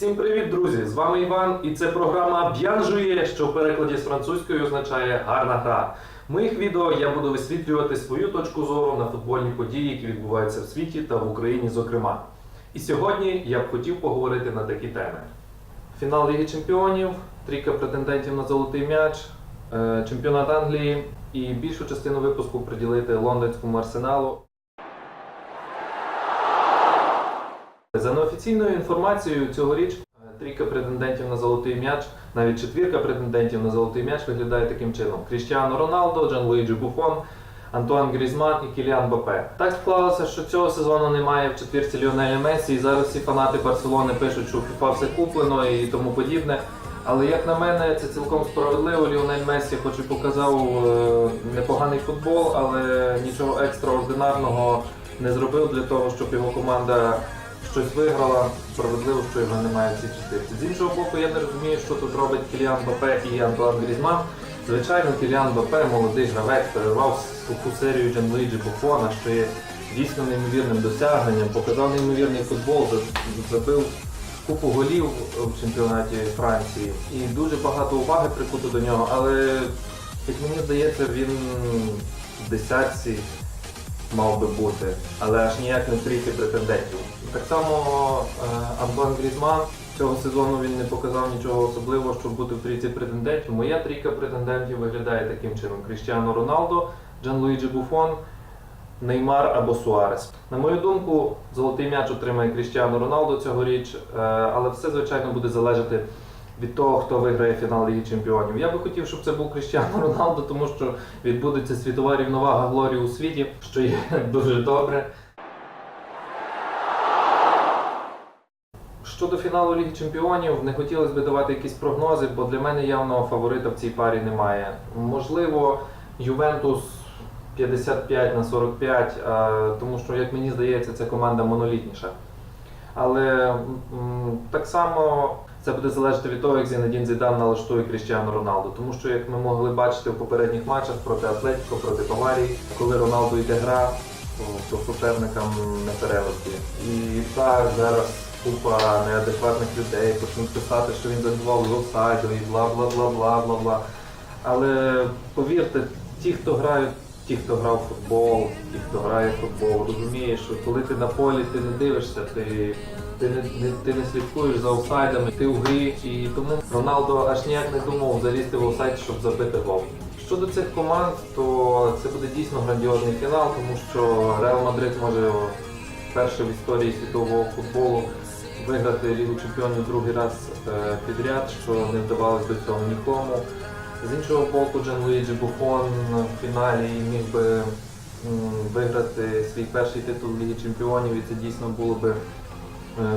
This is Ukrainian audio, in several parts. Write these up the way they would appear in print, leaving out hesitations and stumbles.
Всім привіт, друзі! З вами Іван, і це програма «Bien joué», що в перекладі з французької означає «гарна гра». В моїх відео я буду висвітлювати свою точку зору на футбольні події, які відбуваються в світі та в Україні, зокрема. І сьогодні я б хотів поговорити на такі теми. Фінал Ліги Чемпіонів, трійка претендентів на золотий м'яч, чемпіонат Англії і більшу частину випуску приділити лондонському Арсеналу. За неофіційною інформацією, цьогоріч трійка претендентів на золотий м'яч, навіть четвірка претендентів на золотий м'яч виглядає таким чином: Кріштіану Роналдо, Джанлуїджі Буфон, Антуан Грізман і Кіліан Мбаппе. Так склалося, що цього сезону немає в четвірці Ліонеля Мессі, і зараз всі фанати Барселони пишуть, що FIFA все куплено і тому подібне. Але як на мене, це цілком справедливо. Ліонель Мессі хоч і показав непоганий футбол, але нічого екстраординарного не зробив для того, щоб його команда щось виграла. Справедливо, що його немає в цій четвірці. З іншого боку, я не розумію, що тут робить Кіліан Мбаппе і Антуан Грізман. Звичайно, Кіліан Мбаппе, молодий гравець, перервав суху серію Джанлуїджі Буфона, що є дійсно неймовірним досягненням, показав неймовірний футбол, забив купу голів в чемпіонаті Франції і дуже багато уваги прикуто до нього, але, як мені здається, він в десятці мав би бути, але аж ніяк не в трійці претендентів. Так само Антуан Грізман цього сезону він не показав нічого особливого, щоб бути в трійці претендентів. Моя трійка претендентів виглядає таким чином: Кріштіану Роналдо, Джанлуїджі Буфон, Неймар або Суарес. На мою думку, золотий м'яч отримає Кріштіану Роналдо цьогоріч, але все, звичайно, буде залежати від того, хто виграє фінал Ліги Чемпіонів. Я би хотів, щоб це був Кріштіану Роналдо, тому що відбудеться світова рівновага глорії у світі, що є дуже добре. Щодо фіналу Ліги Чемпіонів, не хотілося б давати якісь прогнози, бо для мене явного фаворита в цій парі немає. Можливо, Ювентус 55/45, тому що, як мені здається, ця команда монолітніша. Але так само це буде залежати від того, як Зінедін Зідан налаштує Кріштіану Роналду. Тому що, як ми могли бачити в попередніх матчах проти Атлетіко, проти Баварії, коли Роналду йде гра, то суперникам не перевести. І так, зараз купа неадекватних людей почнуть писати, що він забивав з офсайду і бла-бла-бла-бла-бла-бла. Але повірте, ті, хто грають, ті, хто грав в футбол, ті, хто грає в футбол, розумієш, що коли ти на полі, ти не дивишся, ти не слідкуєш за офсайдами, ти у грі, і тому Роналдо аж ніяк не думав залізти в офсайд, щоб забити гол. Щодо цих команд, то це буде дійсно грандіозний фінал, тому що Реал Мадрид може вперше в історії світового футболу виграти Лігу Чемпіонів другий раз підряд, що не вдавалося до цього нікому. З іншого боку, Джанлуїджі Буфон в фіналі міг би виграти свій перший титул Ліги Чемпіонів, і це дійсно було би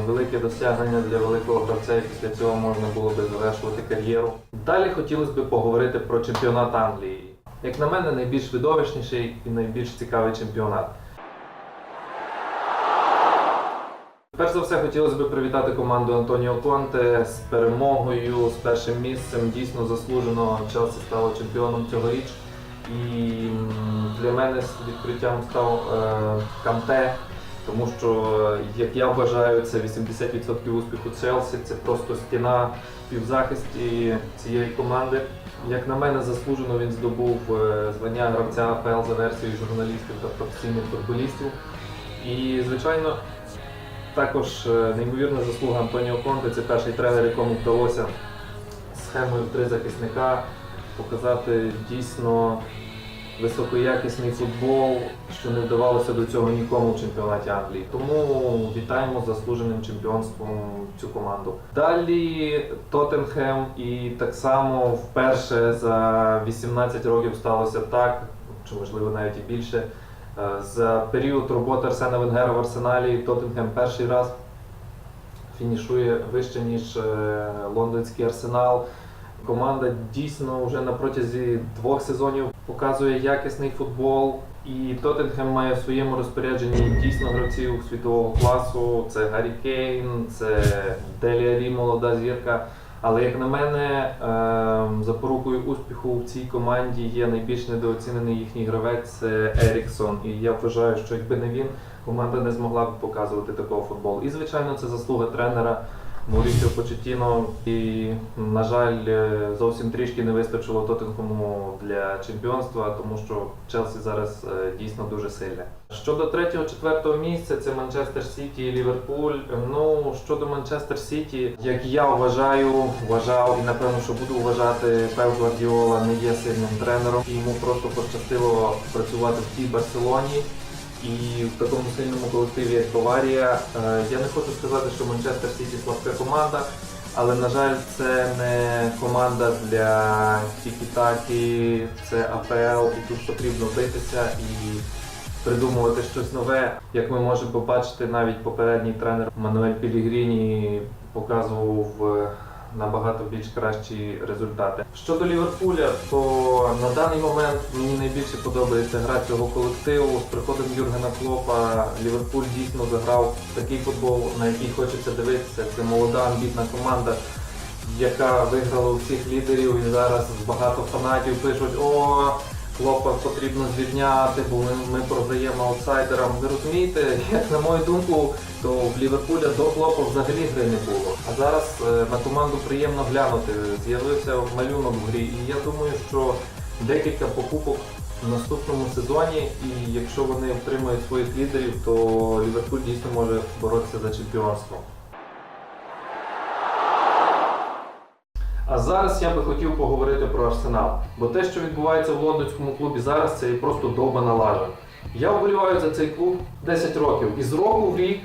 велике досягнення для великого гравця, і після цього можна було би завершувати кар'єру. Далі хотілося б поговорити про чемпіонат Англії. Як на мене, найбільш видовищніший і найбільш цікавий чемпіонат. Перш за все, хотілося б привітати команду Антоніо Конте з перемогою, з першим місцем. Дійсно заслужено Челсі стало чемпіоном цьогоріч. І для мене відкриттям став Канте, тому що, як я вважаю, це 80% успіху Челсі, це просто стіна в півзахисті цієї команди. Як на мене, заслужено він здобув звання гравця АПЛ за версією журналістів та професійних футболістів. І, звичайно, також неймовірна заслуга Антоніо Конте. Це перший тренер, якому вдалося схемою в 3 захисника показати дійсно високоякісний футбол, що не вдавалося до цього нікому в чемпіонаті Англії. Тому вітаємо з заслуженим чемпіонством цю команду. Далі Тоттенхем, і так само вперше за 18 років сталося так, чи можливо навіть і більше. За період роботи Арсена Венгера в Арсеналі Тоттенхем перший раз фінішує вище, ніж лондонський Арсенал. Команда дійсно вже на протязі 2 сезонів показує якісний футбол. І Тоттенхем має в своєму розпорядженні дійсно гравців світового класу. Це Гаррі Кейн, це Делі Аллі, молода зірка. Але, як на мене, запорукою успіху в цій команді є найбільш недооцінений їхній гравець – це Еріксон. І я вважаю, що якби не він, команда не змогла б показувати такого футболу. І, звичайно, це заслуга тренера Маурісіо Почеттіно і, на жаль, зовсім трішки не вистачило Тоттенхему для чемпіонства, тому що Челсі зараз дійсно дуже сильне. Щодо 3-4 місця, це Манчестер Сіті і Ліверпуль. Ну, щодо Манчестер Сіті, як я вважав і напевно, що буду вважати, Пеп Гвардіола не є сильним тренером. І йому просто пощастило працювати в тій Барселоні. І в такому сильному колективі, як Баварія, я не хочу сказати, що Манчестер Сіті слабка команда, але, на жаль, це не команда для тікі-такі, це АПЛ, і тут потрібно битися і придумувати щось нове. Як ми можемо побачити, навіть попередній тренер Мануель Пелігріні показував набагато більш кращі результати. Щодо Ліверпуля, то на даний момент мені найбільше подобається гра цього колективу. З приходом Юргена Клопа Ліверпуль дійсно заграв такий футбол, на який хочеться дивитися. Це молода, амбітна команда, яка виграла у всіх лідерів, і зараз багато фанатів пишуть: «О, Клопа потрібно звільняти, бо ми програємо аутсайдерам». Ви розумієте, як на мою думку, то в Ліверпуля до Клопа взагалі гри не було. А зараз на команду приємно глянути. З'явився малюнок в грі. І я думаю, що декілька покупок в наступному сезоні, і якщо вони отримають своїх лідерів, то Ліверпуль дійсно може боротися за чемпіонство. А зараз я би хотів поговорити про Арсенал, бо те, що відбувається в лондонському клубі зараз, це просто довбана лажа. Я вболіваю за цей клуб 10 років, і з року в рік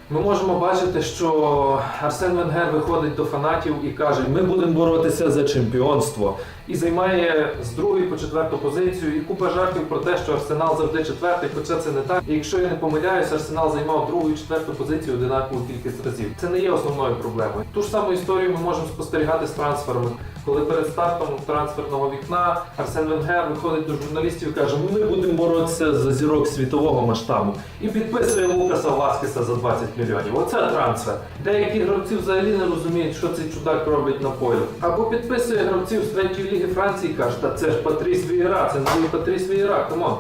ми можемо бачити, що Арсен Венгер виходить до фанатів і каже: «Ми будемо боротися за чемпіонство». І займає з 2-ї по 4-ту позицію, і купа жартів про те, що Арсенал завжди 4-й, хоча це не так. І якщо я не помиляюсь, Арсенал займав 2-ю і 4-ту позицію однакову кількість разів. Це не є основною проблемою. Ту ж саму історію ми можемо спостерігати з трансферами. Коли перед стартом трансферного вікна Арсен Венгер виходить до журналістів і каже: «Ми будемо боротися за зірок світового масштабу». І підписує Лукаса Васкеса за 20 мільйонів. Оце трансфер. Деякі гравці взагалі не розуміють, що цей чудак робить на полі. Або підписує гравців з 3-ї ліги Франції і каже: «Та це ж Патріс Вієра, це не Патріс Вієра, камон».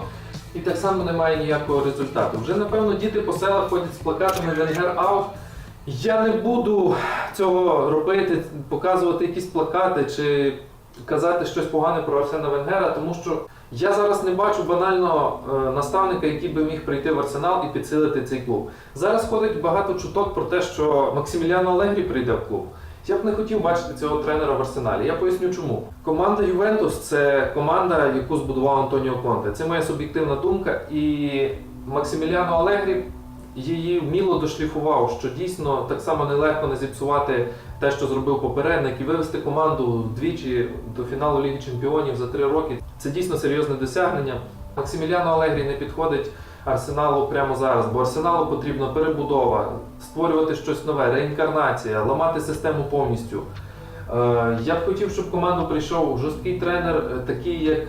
І так само немає ніякого результату. Вже, напевно, діти по селах ходять з плакатами «Венгер аут». Я не буду цього робити, показувати якісь плакати чи казати щось погане про Арсена Венгера, тому що я зараз не бачу банально наставника, який би міг прийти в Арсенал і підсилити цей клуб. Зараз ходить багато чуток про те, що Максиміліано Алегрі прийде в клуб. Я б не хотів бачити цього тренера в Арсеналі. Я поясню чому. Команда Ювентус – це команда, яку збудував Антоніо Конте. Це моя суб'єктивна думка. І Максиміліано Алегрі її вміло дошліфував, що дійсно так само нелегко не зіпсувати те, що зробив попередник, і вивести команду двічі до фіналу Ліги Чемпіонів за 3 роки. Це дійсно серйозне досягнення. Максиміліано Алегрі не підходить Арсеналу прямо зараз, бо Арсеналу потрібна перебудова, створювати щось нове, реінкарнація, ламати систему повністю. Я б хотів, щоб в команду прийшов жорсткий тренер, такий, як,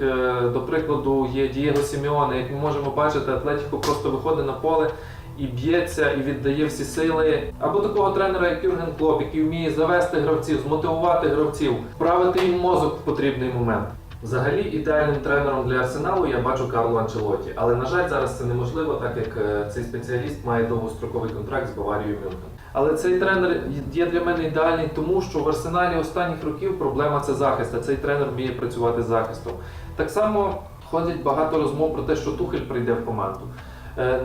до прикладу, є Дієго Сімеоне. Як ми можемо бачити, Атлетіко просто виходить на поле і б'ється, і віддає всі сили. Або такого тренера, як Юрген Клоп, який вміє завести гравців, змотивувати гравців, вправити їм мозок в потрібний момент. Взагалі, ідеальним тренером для Арсеналу я бачу Карло Анчелотті. Але, на жаль, зараз це неможливо, так як цей спеціаліст має довгостроковий контракт з Баварією Мюнхен. Але цей тренер є для мене ідеальний, тому що в Арсеналі останніх років проблема – це захист, а цей тренер вміє працювати з захистом. Так само ходять багато розмов про те, що Тухель прийде в команду.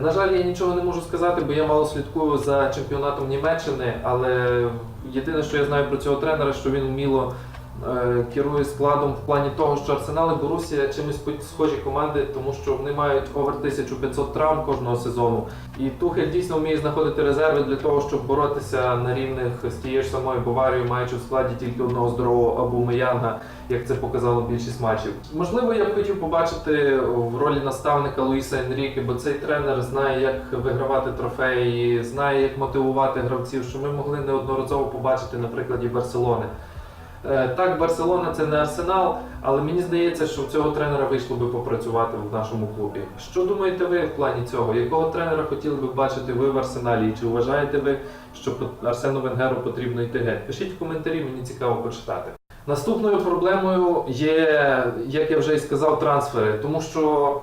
На жаль, я нічого не можу сказати, бо я мало слідкую за чемпіонатом Німеччини, але єдине, що я знаю про цього тренера, що він вміло керує складом в плані того, що Арсенал і Борусія чимось схожі команди, тому що вони мають over 1500 травм кожного сезону. І Тухель дійсно вміє знаходити резерви для того, щоб боротися на рівних з тією ж самою Баварією, маючи в складі тільки одного здорового Абумеянга, як це показало більшість матчів. Можливо, я б хотів побачити в ролі наставника Луїса Енріке, бо цей тренер знає, як вигравати трофеї, знає, як мотивувати гравців, що ми могли неодноразово побачити на прикладі Барселони. Так, Барселона – це не Арсенал, але мені здається, що в цього тренера вийшло би попрацювати в нашому клубі. Що думаєте ви в плані цього? Якого тренера хотіли би бачити ви в Арсеналі? І чи вважаєте ви, що Арсену Венгеру потрібно йти геть? Пишіть в коментарі, мені цікаво почитати. Наступною проблемою є, як я вже і сказав, трансфери. Тому що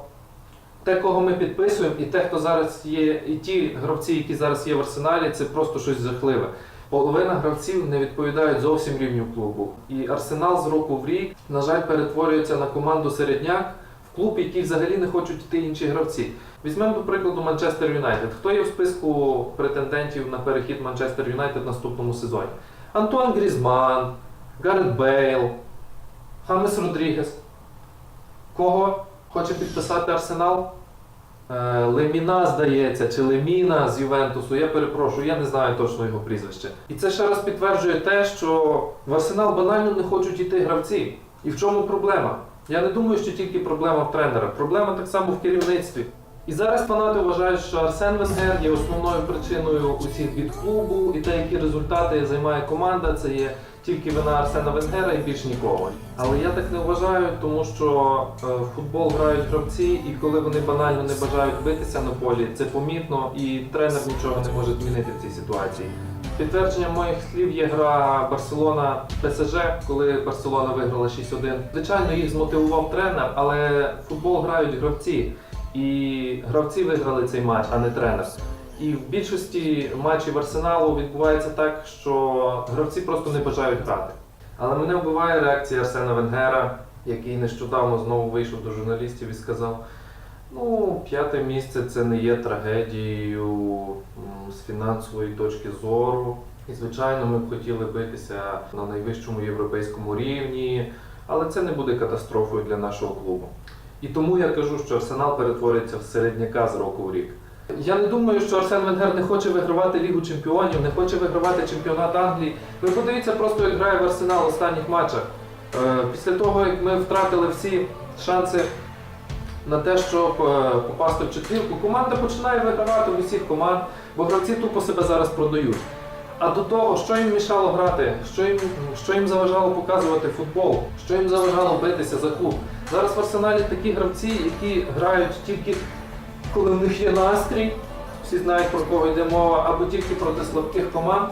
те, кого ми підписуємо, і те, хто зараз є, і ті гравці, які зараз є в Арсеналі, це просто щось жахливе. Половина гравців не відповідають зовсім рівню клубу. І Арсенал з року в рік, на жаль, перетворюється на команду середняк, в клуб, який взагалі не хочуть йти інші гравці. Візьмемо, до прикладу, Манчестер Юнайтед. Хто є в списку претендентів на перехід Манчестер Юнайтед в наступному сезоні? Антуан Грізман, Гарет Бейл, Хамес Родрігес. Кого хоче підписати Арсенал? Леміна, здається, чи Леміна з Ювентусу, я перепрошую, я не знаю точно його прізвище. І це ще раз підтверджує те, що в Арсенал банально не хочуть йти гравці. І в чому проблема? Я не думаю, що тільки проблема в тренера, проблема так само в керівництві. І зараз фанати вважають, що Арсен Венгер є основною причиною усіх від клубу, і те, які результати займає команда, це є тільки вина Арсена Венгера і більш нікого. Але я так не вважаю, тому що в футбол грають гравці, і коли вони банально не бажають битися на полі, це помітно, і тренер нічого не може змінити в цій ситуації. Підтвердженням моїх слів є гра Барселона-ПСЖ, коли Барселона виграла 6-1. Звичайно, їх змотивував тренер, але в футбол грають гравці. І гравці виграли цей матч, а не тренер. І в більшості матчів Арсеналу відбувається так, що гравці просто не бажають грати. Але мене вбиває реакція Арсена Венгера, який нещодавно знову вийшов до журналістів і сказав: ну, 5-те місце це не є трагедією з фінансової точки зору. І, звичайно, ми б хотіли битися на найвищому європейському рівні, але це не буде катастрофою для нашого клубу. І тому я кажу, що Арсенал перетвориться в середняка з року в рік. Я не думаю, що Арсен Венгер не хоче вигравати Лігу Чемпіонів, не хоче вигравати чемпіонат Англії. Ви подивіться просто, як грає в Арсенал в останніх матчах. Після того, як ми втратили всі шанси на те, щоб попасти в четвірку, команда починає вигравати в усіх команд, бо гравці тупо себе зараз продають. А до того, що їм мішало грати, що їм заважало показувати футбол, що їм заважало битися за клуб. Зараз в Арсеналі такі гравці, які грають тільки коли в них є настрій, всі знають, про кого йде мова, або тільки проти слабких команд.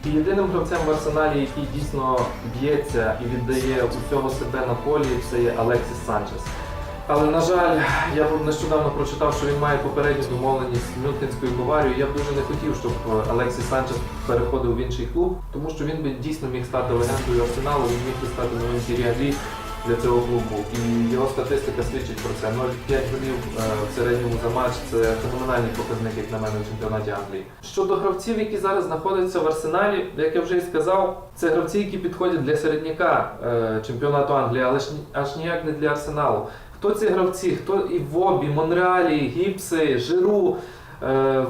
І єдиним гравцем в Арсеналі, який дійсно б'ється і віддає усього себе на полі, це є Алексіс Санчес. Але, на жаль, я нещодавно прочитав, що він має попередню домовленість з Мюнхенською Баварією. Я б дуже не хотів, щоб Алексіс Санчес переходив в інший клуб, тому що він би дійсно міг стати легендою Арсеналу, він міг би стати новим Тірі Анрі для цього клубу. І його статистика свідчить про це. 0,5 голів в середньому за матч – це феноменальний показник, як на мене, в чемпіонаті Англії. Щодо гравців, які зараз знаходяться в Арсеналі, як я вже і сказав, це гравці, які підходять для середняка чемпіонату Англії, але аж ніяк не для Арсеналу. Хто ці гравці? Хто Івобі, Монреалі, Гіпси, Жиру,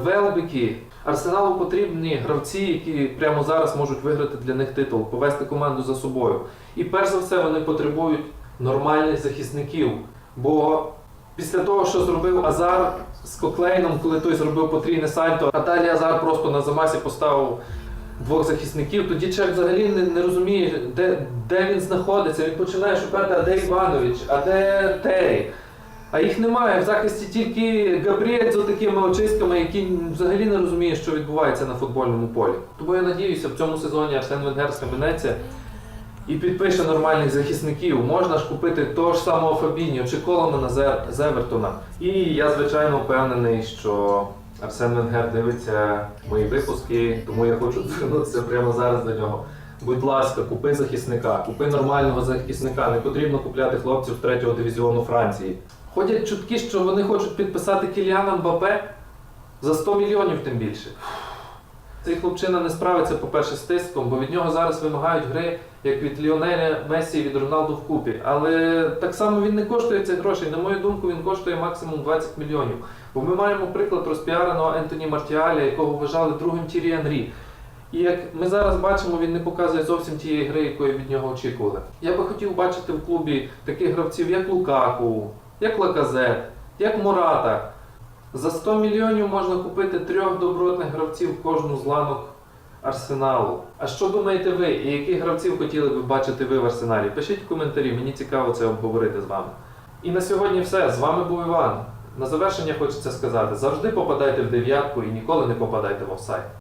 Велбекі? Арсеналу потрібні гравці, які прямо зараз можуть виграти для них титул, повести команду за собою. І перш за все вони потребують нормальних захисників. Бо після того, що зробив Азар з Коклейном, коли той зробив потрійне сальто, а далі Азар просто на замасі поставив двох захисників, тоді Чех взагалі не розуміє, де він знаходиться. Він починає шукати, а де Іванович, а де Террі. А їх немає. В захисті тільки Габріель з такими очистками, які взагалі не розуміє, що відбувається на футбольному полі. Тому я надіюся, в цьому сезоні Арсен Венгер схаменеться і підпише нормальних захисників. Можна ж купити того ж самого Фабіньо чи Коломана з Евертона. І я, звичайно, впевнений, що Арсен Венгер дивиться мої випуски, тому я хочу звернутися прямо зараз до нього. Будь ласка, купи захисника, купи нормального захисника, не потрібно купляти хлопців з 3-го дивізіону Франції. Ходять чутки, що вони хочуть підписати Кіліана Мбаппе за 100 мільйонів тим більше. Цей хлопчина не справиться, по-перше, з тиском, бо від нього зараз вимагають гри, як від Ліонеля Мессі і від Роналду вкупі. Але так само він не коштує цих грошей. На мою думку, він коштує максимум 20 мільйонів. Бо ми маємо приклад розпіареного Ентоні Мартіаля, якого вважали другим Тірі Анрі. І як ми зараз бачимо, він не показує зовсім тієї гри, якої від нього очікували. Я би хотів бачити в клубі таких гравців, як Лукаку, як Лаказет, як Мората. За 100 мільйонів можна купити 3 добротних гравців в кожну з ланок Арсеналу. А що думаєте ви? І яких гравців хотіли б бачити ви в Арсеналі? Пишіть в коментарі, мені цікаво це обговорити з вами. І на сьогодні все. З вами був Іван. На завершення хочеться сказати, завжди попадайте в дев'ятку і ніколи не попадайте в офсайд.